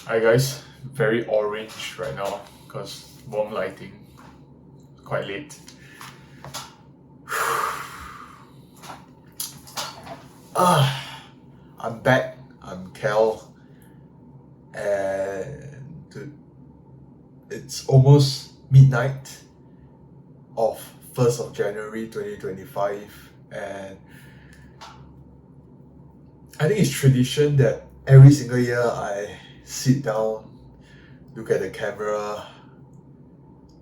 Hi guys, very orange right now because warm lighting, quite late. I'm back, I'm Kel, and it's almost midnight of 1st of January 2025, and I think it's tradition that every single year I sit down, look at the camera,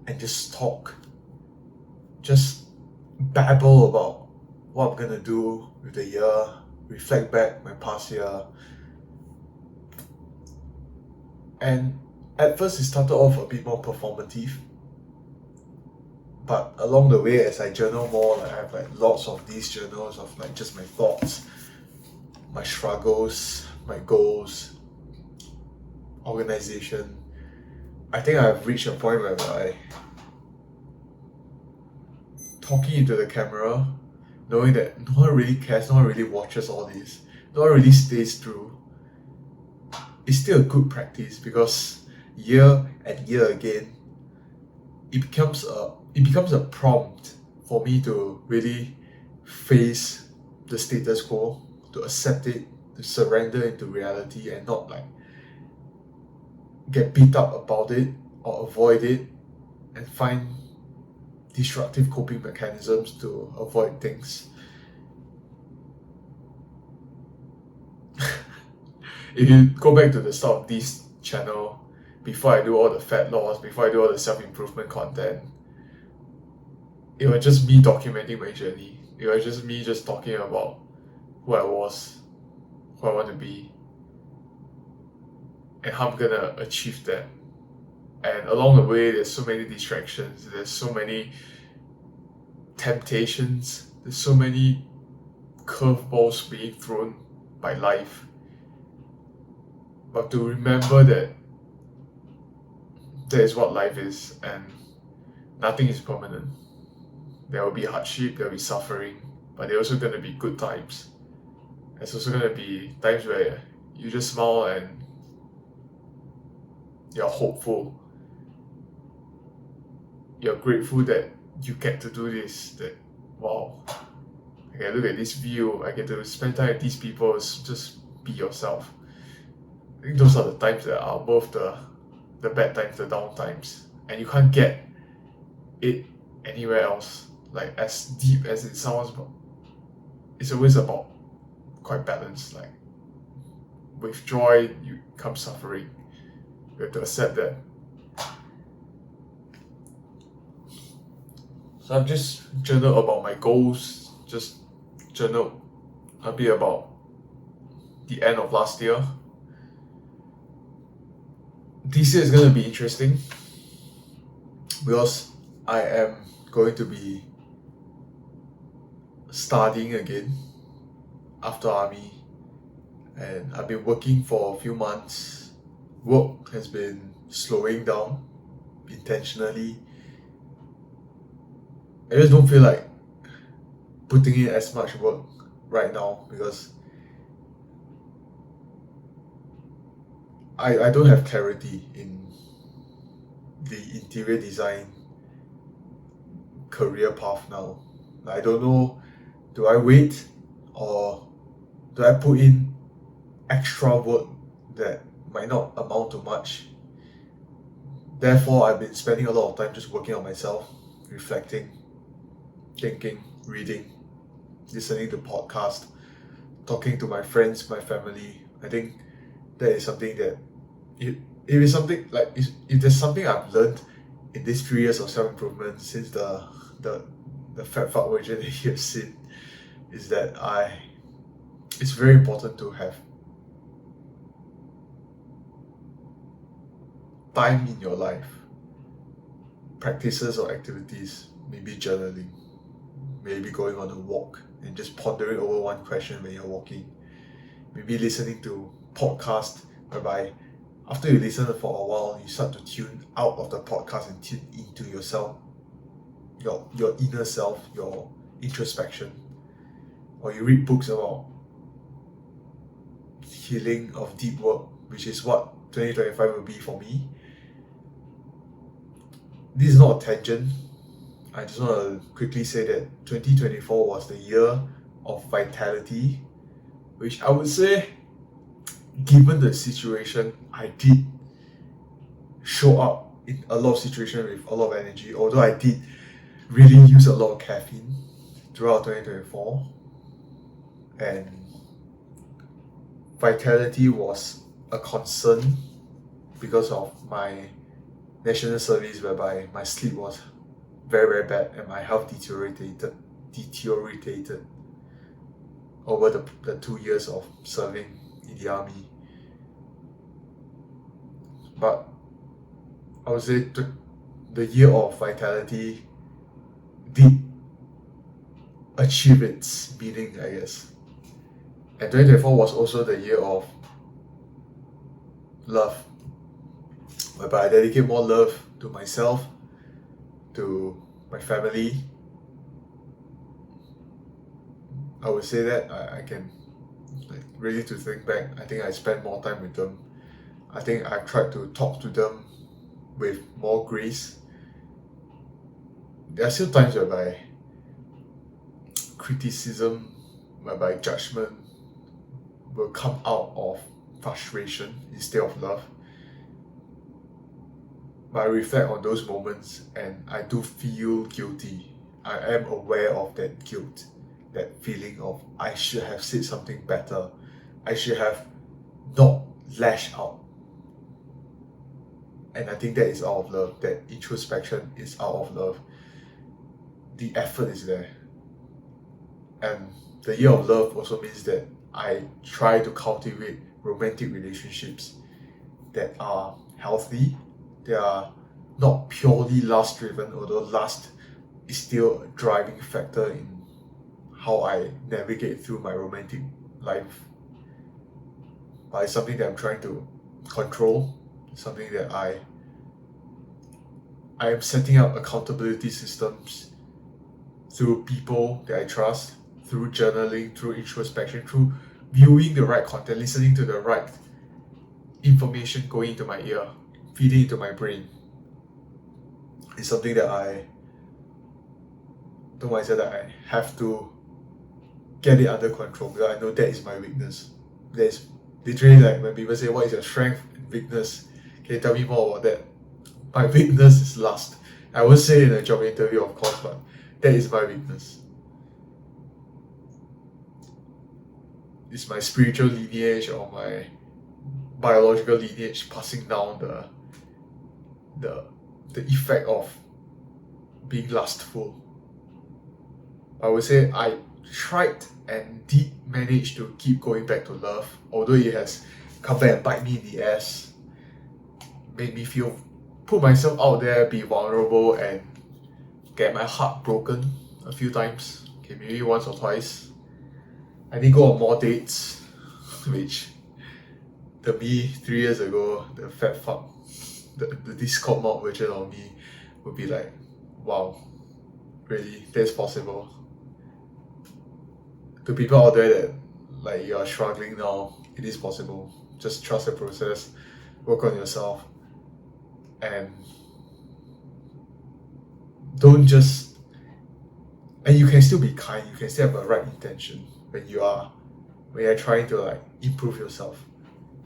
and just talk, just babble about what I'm gonna do with the year, reflect back my past year. And at first it started off a bit more performative, but along the way as I journal more, I have lots of these journals of just my thoughts, my struggles, my goals, organization. I think I've reached a point where talking into the camera, knowing that no one really cares, no one really watches all this, no one really stays through, it's still a good practice because year and year again, it becomes a prompt for me to really face the status quo, to accept it, to surrender into reality and not get beat up about it or avoid it and find destructive coping mechanisms to avoid things. If you go back to the start of this channel, before I do all the fat loss, before I do all the self-improvement content, it was just me documenting my journey. It was just me just talking about who I was, who I want to be, and how I'm gonna achieve that. And along the way, there's so many distractions, there's so many temptations, there's so many curveballs being thrown by life. But to remember that is what life is, and nothing is permanent. There will be hardship, there will be suffering, but there are also going to be good times. There's also going to be times where you just smile and you're hopeful. You're grateful that you get to do this, that wow, I can look at this view, I get to spend time with these people, just be yourself. I think those are the times that are both the bad times, the down times, and you can't get it anywhere else. As deep as it sounds, but it's always about quite balanced. With joy, you come suffering. You have to accept that. So I've just journaled about my goals, just journaled a bit about the end of last year. This year is going to be interesting because I am going to be studying again after army, and I've been working for a few months. Work has been slowing down intentionally. I just don't feel like putting in as much work right now because I don't have clarity in the interior design career path now. I don't know, do I wait or do I put in extra work that might not amount to much? Therefore, I've been spending a lot of time just working on myself, reflecting, thinking, reading, listening to podcasts, talking to my friends, my family. I think that is something that if there's something I've learned in these 3 years of self-improvement since the fat fuck version that you have seen, is that it's very important to have time in your life, practices or activities, maybe journaling, maybe going on a walk and just pondering over one question when you're walking, maybe listening to podcasts whereby after you listen for a while, you start to tune out of the podcast and tune into yourself, your inner self, your introspection. Or you read books about healing of deep work, which is what 2025 will be for me. This is not a tangent. I just want to quickly say that 2024 was the year of vitality, which I would say, given the situation, I did show up in a lot of situations with a lot of energy, although I did really use a lot of caffeine throughout 2024. And vitality was a concern because of my national service, whereby my sleep was very, very bad and my health deteriorated over the 2 years of serving in the army. But I would say the year of vitality did achieve its meaning, I guess. And 2024 was also the year of love, whereby I dedicate more love to myself, to my family. I would say that I can, really, to think back, I think I spent more time with them. I think I tried to talk to them with more grace. There are still times whereby criticism, whereby judgment will come out of frustration instead of love. But I reflect on those moments and I do feel guilty. I am aware of that guilt, that feeling of I should have said something better. I should have not lashed out. And I think that is out of love. That introspection is out of love. The effort is there. And the year of love also means that I try to cultivate romantic relationships that are healthy. They are not purely lust driven, although lust is still a driving factor in how I navigate through my romantic life. But it's something that I'm trying to control, something that I am setting up accountability systems through people that I trust, through journaling, through introspection, through viewing the right content, listening to the right information going into my ear, feeding into my brain. It's something that I told myself that I have to get it under control, because I know that is my weakness. That's literally like when people say, what is your strength and weakness? Can you tell me more about that? My weakness is lust. I won't say it in a job interview, of course, but that is my weakness. It's my spiritual lineage or my biological lineage passing down the effect of being lustful. I would say I tried and did manage to keep going back to love, although it has come back and bite me in the ass, made me put myself out there, be vulnerable, and get my heart broken a few times. Okay, maybe once or twice. I did go on more dates, which the me 3 years ago, the fat fuck, the Discord mod version of me would be like, wow, really, that's possible. To people out there that like you are struggling now, it is possible. Just trust the process, work on yourself, and don't just, and you can still be kind, you can still have a right intention when you're trying to like improve yourself.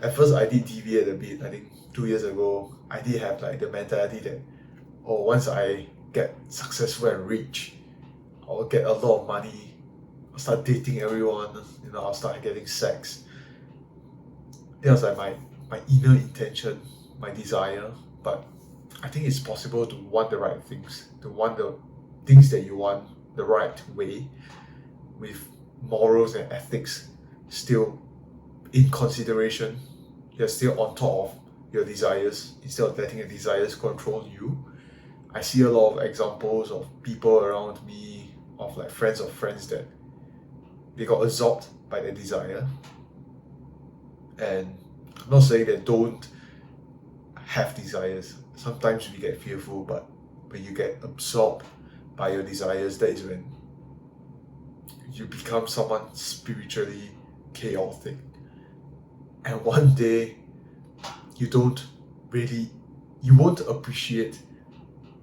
At first I did deviate a bit. I think 2 years ago I did have like the mentality that, oh, once I get successful and rich, I'll get a lot of money, I'll start dating everyone, I'll start getting sex. That was like my inner intention, my desire. But I think it's possible to want the right things, to want the things that you want the right way, with morals and ethics still in consideration. You're still on top of your desires instead of letting your desires control you. I see a lot of examples of people around me, of like friends of friends, that they got absorbed by their desire. And I'm not saying that don't have desires. Sometimes we get fearful, but when you get absorbed by your desires, that is when you become someone spiritually chaotic. And one day you won't appreciate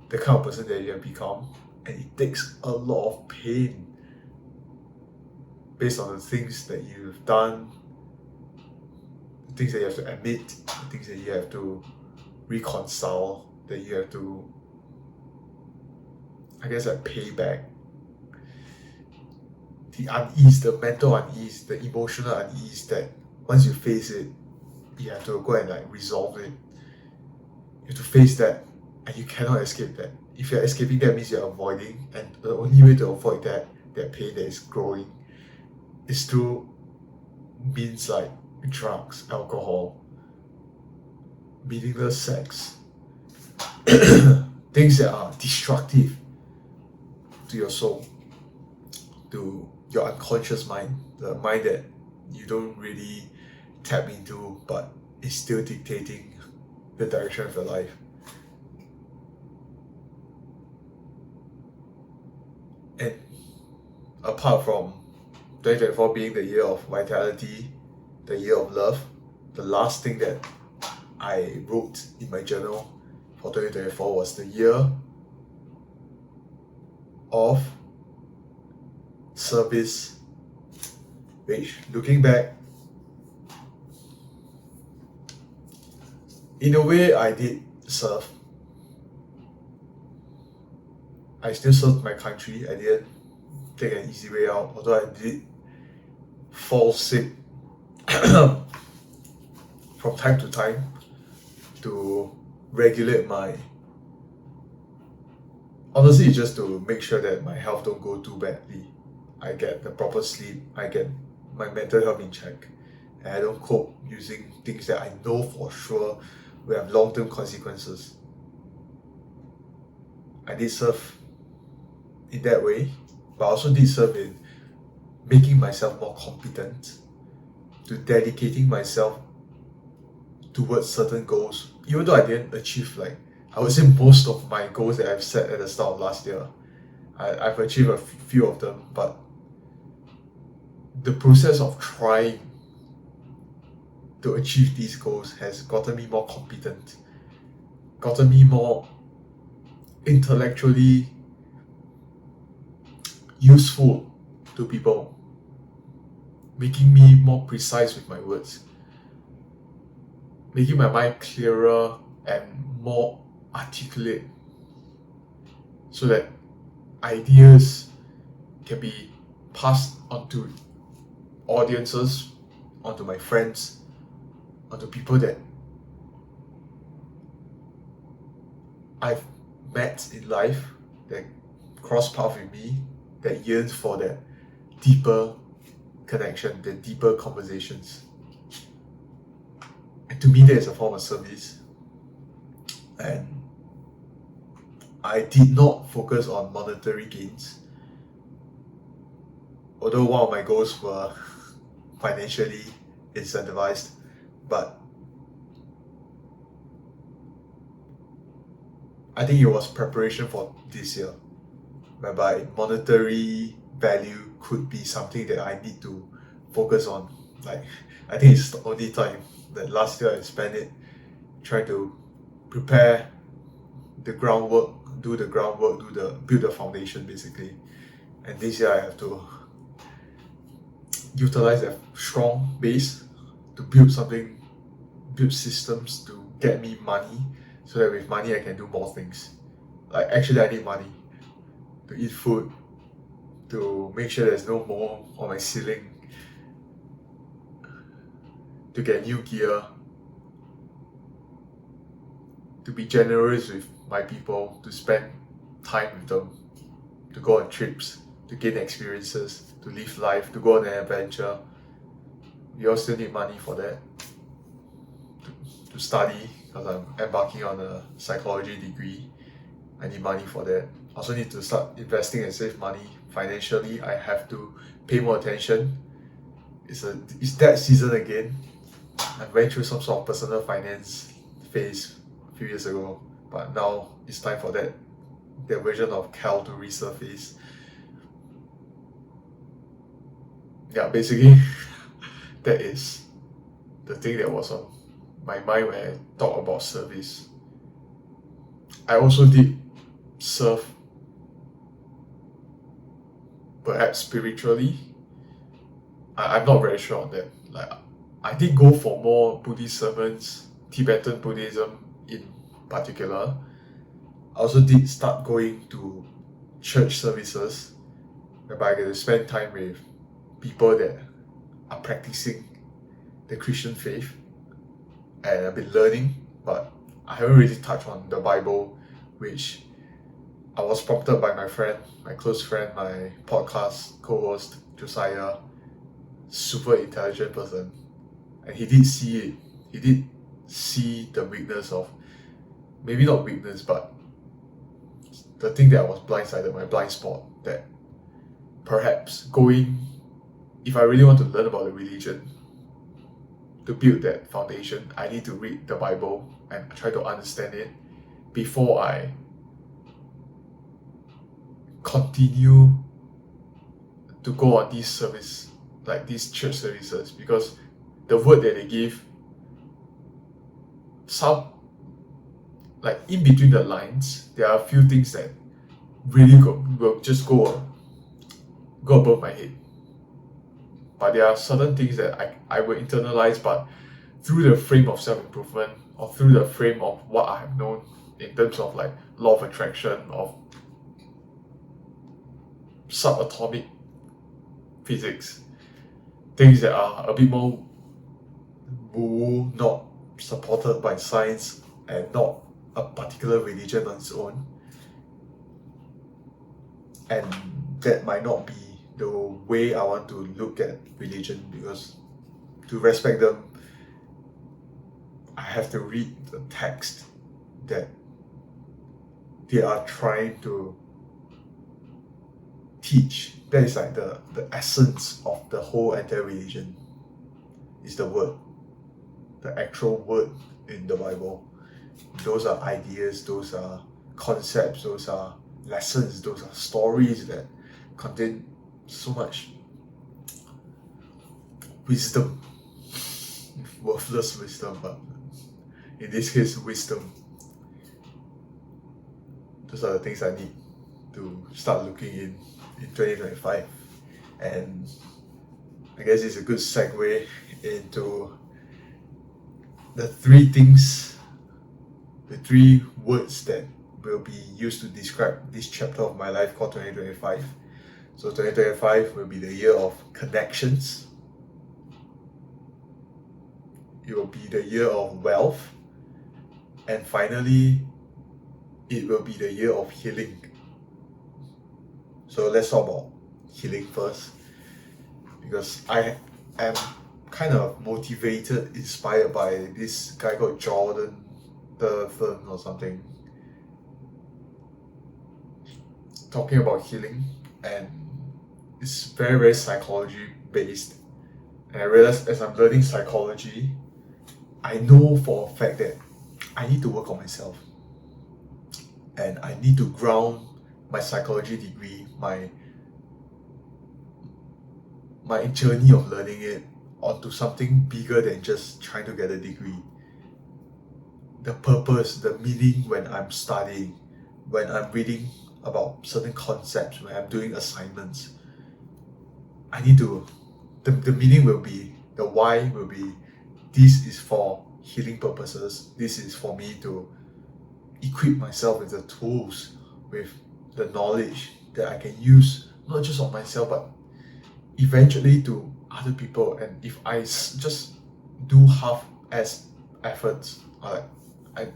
the kind of person that you have become, and it takes a lot of pain based on the things that you've done, the things that you have to admit, the things that you have to reconcile, that you have to, I guess, like pay back. The unease, the mental unease, the emotional unease that once you face it, you have to go and like resolve it. You have to face that, and you cannot escape that. If you're escaping that, means you're avoiding, and the only way to avoid that pain that is growing is through means like drugs, alcohol, meaningless sex, things that are destructive to your soul, to your unconscious mind, the mind that you don't really tap into but is still dictating the direction of your life. And apart from 2024 being the year of vitality, the year of love, the last thing that I wrote in my journal for 2024 was the year of service, which, looking back, in a way I did serve. I still served my country. I didn't take an easy way out, although I did fall sick from time to time to regulate honestly, just to make sure that my health don't go too badly. I get the proper sleep, I get my mental health in check, and I don't cope using things that I know for sure will have long-term consequences. I did serve in that way, but I also did serve in making myself more competent, to dedicating myself towards certain goals, even though I didn't achieve, like, I would say most of my goals that I've set at the start of last year. I've achieved a few of them, but the process of trying to achieve these goals has gotten me more competent, gotten me more intellectually useful to people, making me more precise with my words, making my mind clearer and more articulate, so that ideas can be passed onto audiences, onto my friends, onto people that I've met in life, that cross paths with me, that yearns for that deeper connection, the deeper conversations. And to me, that is a form of service. And I did not focus on monetary gains, although one of my goals were financially incentivized, but I think it was preparation for this year, whereby monetary value could be something that I need to focus on. Like, I think it's the only time that last year I spent it trying to prepare the groundwork, build the foundation basically. And this year I have to utilize that strong base to build something, build systems to get me money, so that with money I can do more things. Like, actually I need money to eat food, to make sure there's no mold on my ceiling, to get new gear, to be generous with my people, to spend time with them, to go on trips, to gain experiences, to live life, to go on an adventure. We all still need money for that. To study, because I'm embarking on a psychology degree. I need money for that. I also need to start investing and save money. Financially, I have to pay more attention. It's that season again. I went through some sort of personal finance phase a few years ago, but now it's time for that version of Cal to resurface. Yeah, basically that is the thing that was on my mind when I talk about service. I also did serve, perhaps spiritually. I'm not very sure on that. Like, I did go for more Buddhist sermons, Tibetan Buddhism in particular. I also did start going to church services, whereby I get to spend time with people that are practicing the Christian faith, and I've been learning, but I haven't really touched on the Bible, which I was prompted by my friend, my close friend, my podcast co-host, Josiah, super intelligent person, and he did see it. He did see the weakness of, maybe not weakness, but the thing that I was blindsided, my blind spot, that perhaps going, if I really want to learn about the religion, to build that foundation, I need to read the Bible and try to understand it before I continue to go on these service, like these church services, because the word that they give, some, like in between the lines, there are a few things that really will just go above my head. But there are certain things that I will internalize, but through the frame of self-improvement, or through the frame of what I have known in terms of like law of attraction, of subatomic physics, things that are a bit more woo, not supported by science and not a particular religion on its own. And that might not be the way I want to look at religion, because to respect them, I have to read the text that they are trying to teach. That is like the essence of the whole entire religion, is the word, the actual word in the Bible. Those are ideas, those are concepts, those are lessons, those are stories that contain so much wisdom, worthless wisdom, but in this case, wisdom. Those are the things I need to start looking in 2025. And I guess it's a good segue into the three things, the three words that will be used to describe this chapter of my life called 2025. So 2025 will be the year of connections. It will be the year of wealth. And finally, it will be the year of healing. So let's talk about healing first, because I am kind of motivated, inspired by this guy called Jordan Peterson or something, talking about healing, and it's very, very psychology based. And I realized as I'm learning psychology, I know for a fact that I need to work on myself, and I need to ground my psychology degree, my journey of learning it, onto something bigger than just trying to get a degree. The purpose, the meaning when I'm studying, when I'm reading about certain concepts, when I'm doing assignments, I need to, the meaning will be, the why will be, this is for healing purposes, this is for me to equip myself with the tools, with the knowledge that I can use, not just on myself, but eventually to other people. And if I just do half-ass efforts, or I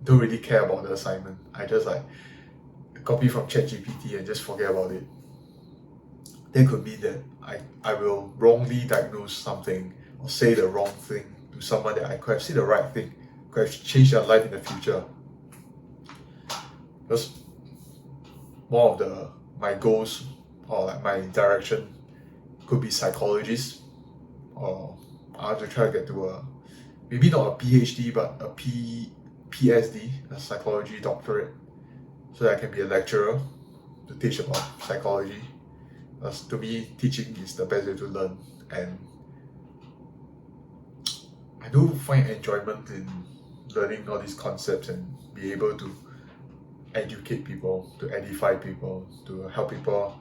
don't really care about the assignment, I just like copy from ChatGPT and just forget about it, that could mean that I will wrongly diagnose something or say the wrong thing to someone that I could have said the right thing, could have changed their life in the future. Because one of my goals, or like my direction, could be psychologist, or I have to try to get to maybe not a PhD, but a PSD, a psychology doctorate, so that I can be a lecturer to teach about psychology. Because to me, teaching is the best way to learn, and I do find enjoyment in learning all these concepts and be able to educate people, to edify people, to help people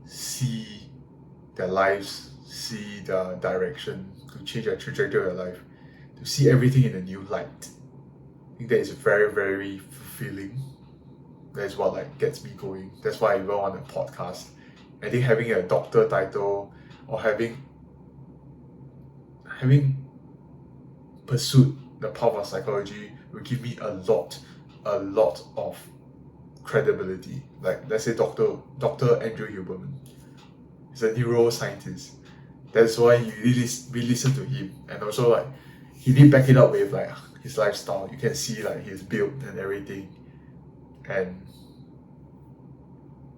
see their lives, see their direction, to change their trajectory of their life, to see everything in a new light. I think that is very, very fulfilling. That's what like gets me going. That's why I even want a podcast. I think having a doctor title or having pursued the path of psychology will give me a lot of credibility. Like let's say Dr. Andrew Huberman. He's a neuroscientist. That's why we listen to him, and also like he did back it up with like his lifestyle. You can see like his build and everything, and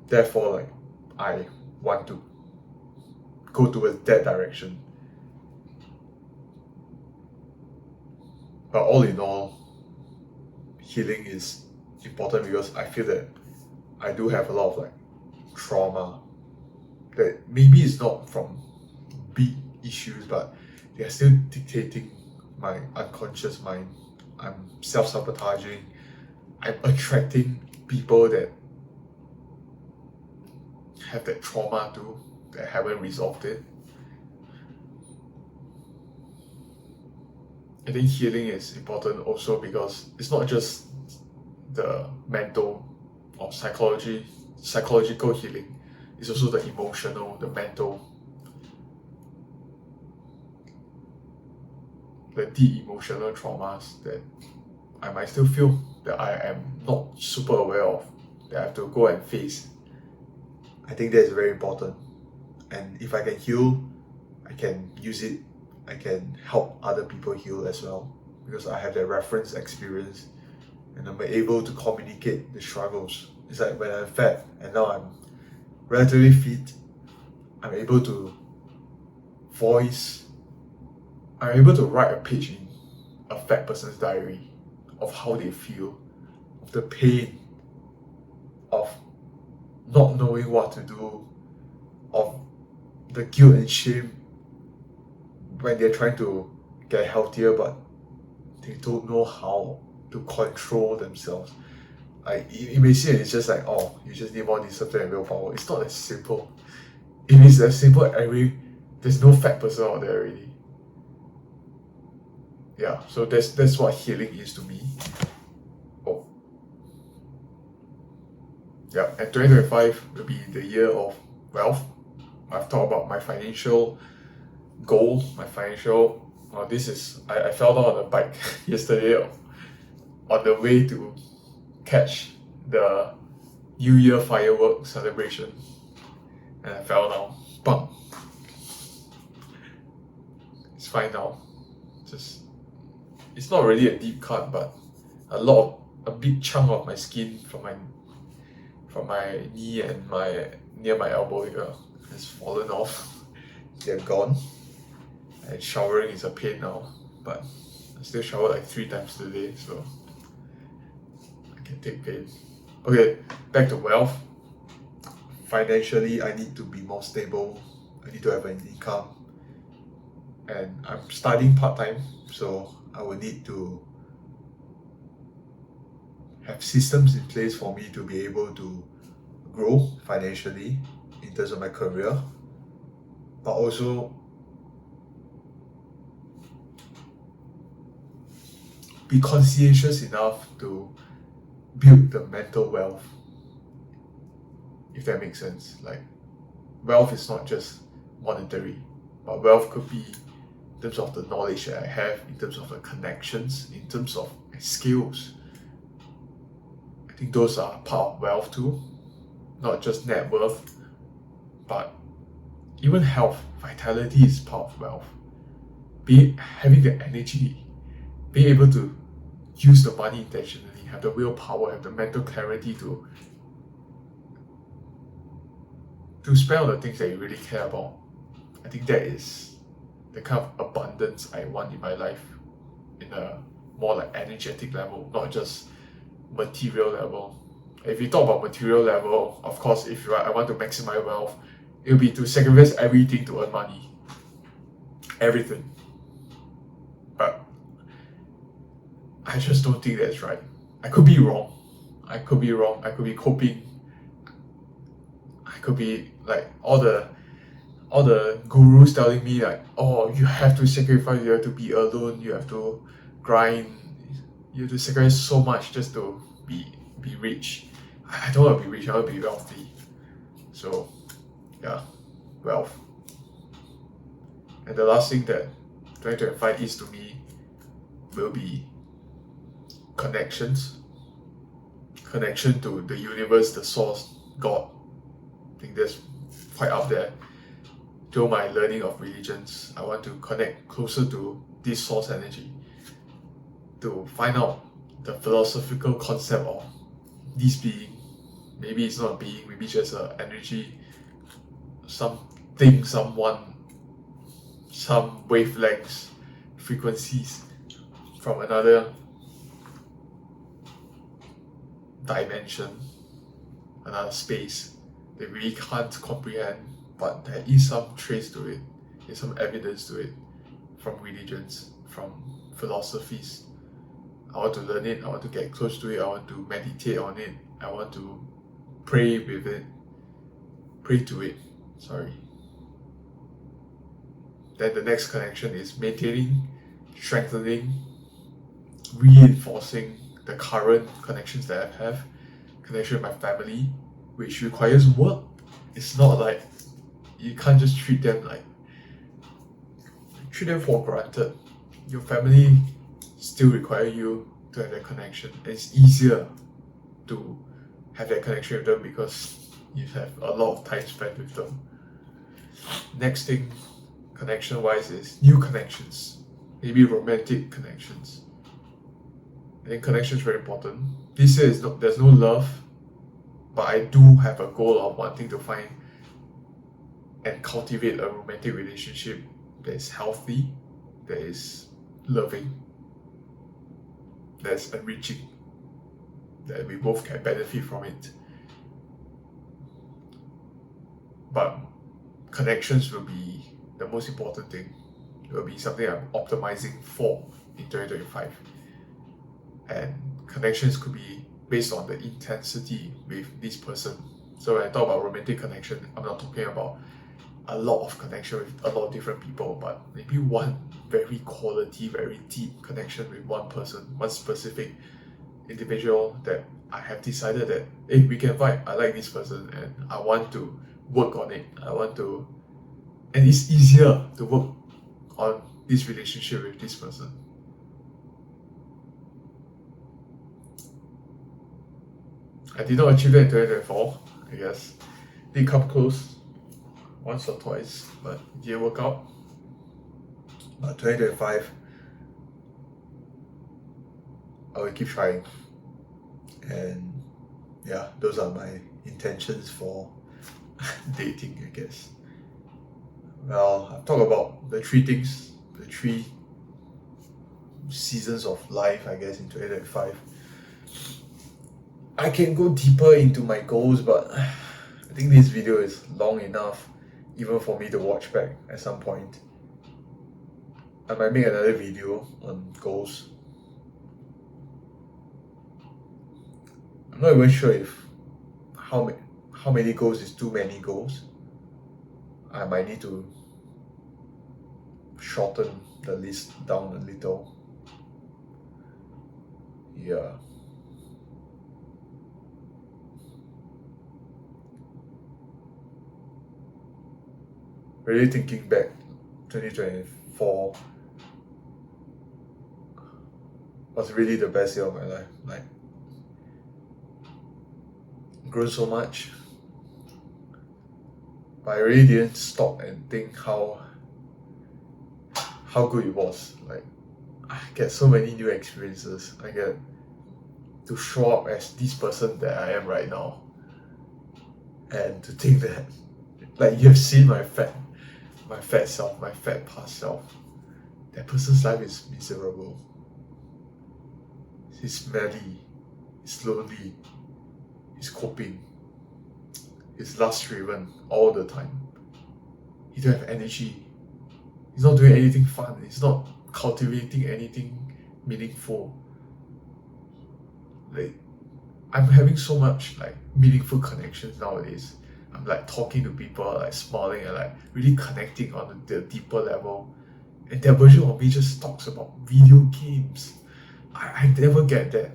therefore like I want to go towards that direction. But all in all, healing is important because I feel that I do have a lot of like trauma that maybe it's not from big issues, but they are still dictating my unconscious mind. I'm self-sabotaging. I'm attracting people that have that trauma too, that haven't resolved it. I think healing is important also because it's not just the mental or psychological healing. It's also the emotional, the mental, the deep emotional traumas that I might still feel that I am not super aware of, that I have to go and face. I think that is very important. And if I can heal, I can use it. I can help other people heal as well because I have that reference experience and I'm able to communicate the struggles. It's like when I'm fat and now I'm relatively fit, I'm able to write a page in a fat person's diary of how they feel, of the pain, of not knowing what to do, of the guilt and shame when they're trying to get healthier but they don't know how to control themselves. Like it may seem it's just like, oh, you just need more discipline and willpower. It's not as simple. If it's as simple, there's no fat person out there already. Yeah, so that's what healing is to me. Oh. Yeah, and 2025 will be the year of wealth. I've talked about my financial goal, I fell down on a bike yesterday on the way to catch the New Year fireworks celebration, and I fell down. Bam! It's fine now. It's not really a deep cut, but a big chunk of my skin from my knee and near my elbow here has fallen off. They're gone. And showering is a pain now, but I still shower like 3 times today, so I can take pain. Okay, back to wealth. Financially, I need to be more stable. I need to have an income. And I'm studying part-time, so I will need to have systems in place for me to be able to grow financially in terms of my career, but also be conscientious enough to build the mental wealth, if that makes sense. Like, wealth is not just monetary, but wealth could be in terms of the knowledge that I have, in terms of the connections, in terms of my skills. I think those are part of wealth too, not just net worth, but even health, vitality is part of wealth. Having the energy, being able to use the money intentionally, have the willpower, have the mental clarity to spend on the things that you really care about. I think that is the kind of abundance I want in my life, in a more like energetic level, not just material level. If you talk about material level, of course, if I want to maximize wealth, it will be to sacrifice everything to earn money. Everything. But I just don't think that's right. I could be wrong. I could be coping. I could be like all the gurus telling me like, oh, you have to sacrifice, you have to be alone, you have to grind, you have to sacrifice so much just to be rich. I don't want to be rich, I want to be wealthy. So yeah, wealth. And the last thing that 2025 is to me will be connections. Connection to the universe, the source, God. I think that's quite up there. Through my learning of religions, I want to connect closer to this source energy to find out the philosophical concept of this being. Maybe it's not a being, maybe just an energy, something, someone, some wavelengths, frequencies from another dimension, another space that we can't comprehend, but there is some trace to it, there's some evidence to it from religions, from philosophies. I want to learn it, I want to get close to it, I want to meditate on it, I want to pray with it, pray to it, sorry. Then the next connection is maintaining, strengthening, reinforcing the current connections that I have. Connection with my family, which requires work. It's not like you can't just treat them for granted. Your family still require you to have that connection. And it's easier to have that connection with them because you have a lot of time spent with them. Next thing, connection wise, is new connections, maybe romantic connections. I think connection is very important. This year there's no love, but I do have a goal of wanting to find and cultivate a romantic relationship that is healthy, that is loving, that's enriching, that we both can benefit from it. But connections will be the most important thing. It will be something I'm optimizing for in 2025. And connections could be based on the intensity with this person. So when I talk about romantic connection, I'm not talking about a lot of connection with a lot of different people, but maybe one very quality, very deep connection with one person, one specific individual that I have decided that, hey, we can vibe, I like this person and I want to work on it. And it's easier to work on this relationship with this person. I did not achieve that in 2024, I guess. Did come close once or twice, but it didn't work out. But 2025, I will keep trying. And yeah, those are my intentions for dating, I guess. Well, I've talked about the three things, the three seasons of life, I guess, in 2025. I can go deeper into my goals, but I think this video is long enough even for me to watch back at some point. I might make another video on goals. I'm not even sure if how many goals is too many goals. I might need to shorten the list down a little. Yeah. Really thinking back, 2024 was really the best year of my life. Like, grown so much, but I really didn't stop and think how good it was. Like, I get so many new experiences. I get to show up as this person that I am right now, and to think that, like, you've seen my fat self, my fat past self. That person's life is miserable. He's smelly, he's lonely, he's coping, he's lust-driven all the time. He don't have energy. He's not doing anything fun. He's not cultivating anything meaningful. like I'm having so much like meaningful connections nowadays. I'm like talking to people, like smiling and like really connecting on the deeper level. And that version of me just talks about video games. I never get that.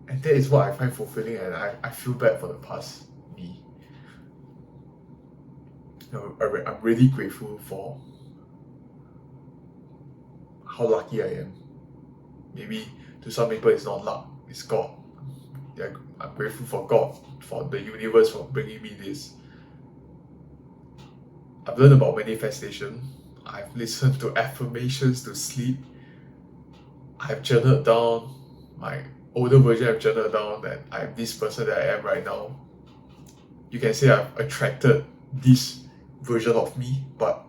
And that is what I find fulfilling, and I feel bad for the past me. I'm really grateful for how lucky I am. Maybe to some people it's not luck, it's God. Yeah, I'm grateful for God, for the universe, for bringing me this. I've learned about manifestation. I've listened to affirmations to sleep. I've journaled down my older version. I've journaled down that I'm this person that I am right now. You can say I've attracted this version of me, but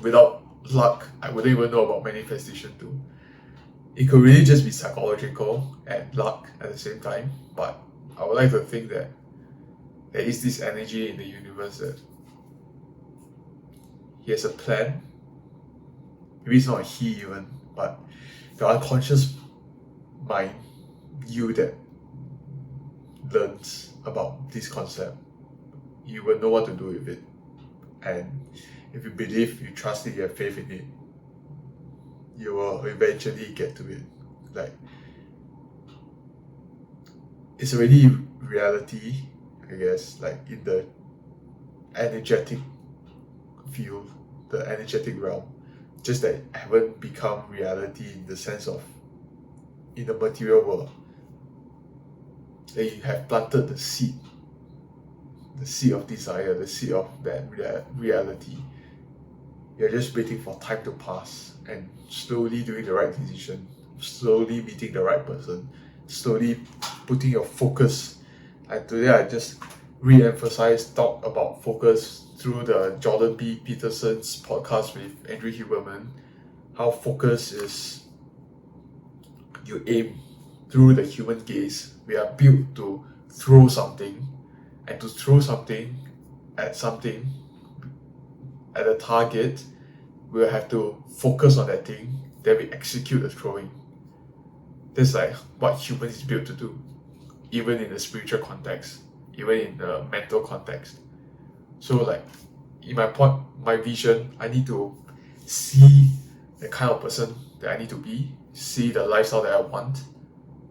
without luck, I wouldn't even know about manifestation too. It could really just be psychological and luck at the same time, but I would like to think that there is this energy in the universe that he has a plan. Maybe it's not a he even, but the unconscious mind, you that learns about this concept, you will know what to do with it. And if you believe, you trust it, you have faith in it, you will eventually get to it. Like, it's already reality, I guess, like in the energetic field, the energetic realm. Just that it haven't become reality in the sense of in the material world. That you have planted the seed of desire, the seed of that reality. You're just waiting for time to pass and slowly doing the right decision, slowly meeting the right person, slowly putting your focus. And today I just talk about focus through the Jordan B. Peterson's podcast with Andrew Huberman. How focus is, you aim through the human gaze. We are built to throw something, and to throw something at a target, we'll have to focus on that thing, then we execute the throwing. That's like what humans is built to do, even in the spiritual context, even in the mental context. So like in my vision, I need to see the kind of person that I need to be, see the lifestyle that I want,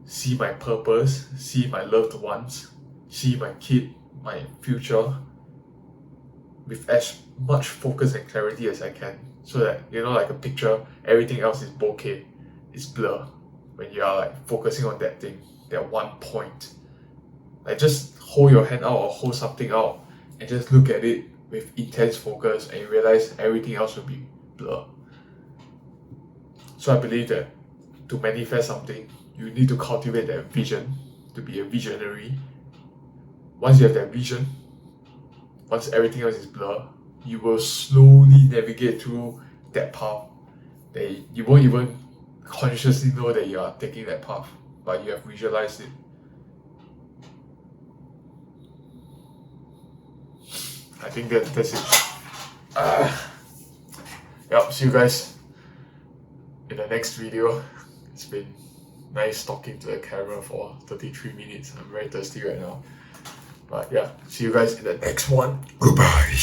see my purpose, see my loved ones, see my kid, my future, with as much focus and clarity as I can, so that, like a picture, everything else is bokeh, it's blur, when you are like focusing on that thing, that one point. Like just hold your hand out or hold something out and just look at it with intense focus, and you realize everything else will be blur. So I believe that to manifest something, you need to cultivate that vision, to be a visionary. Once you have that vision, once everything else is blur, you will slowly navigate through that path. That you won't even consciously know that you are taking that path, but you have visualized it. I think that's it. Yep, see you guys in the next video. It's been nice talking to the camera for 33 minutes. I'm very thirsty right now. But yeah, see you guys in the next one. Goodbye.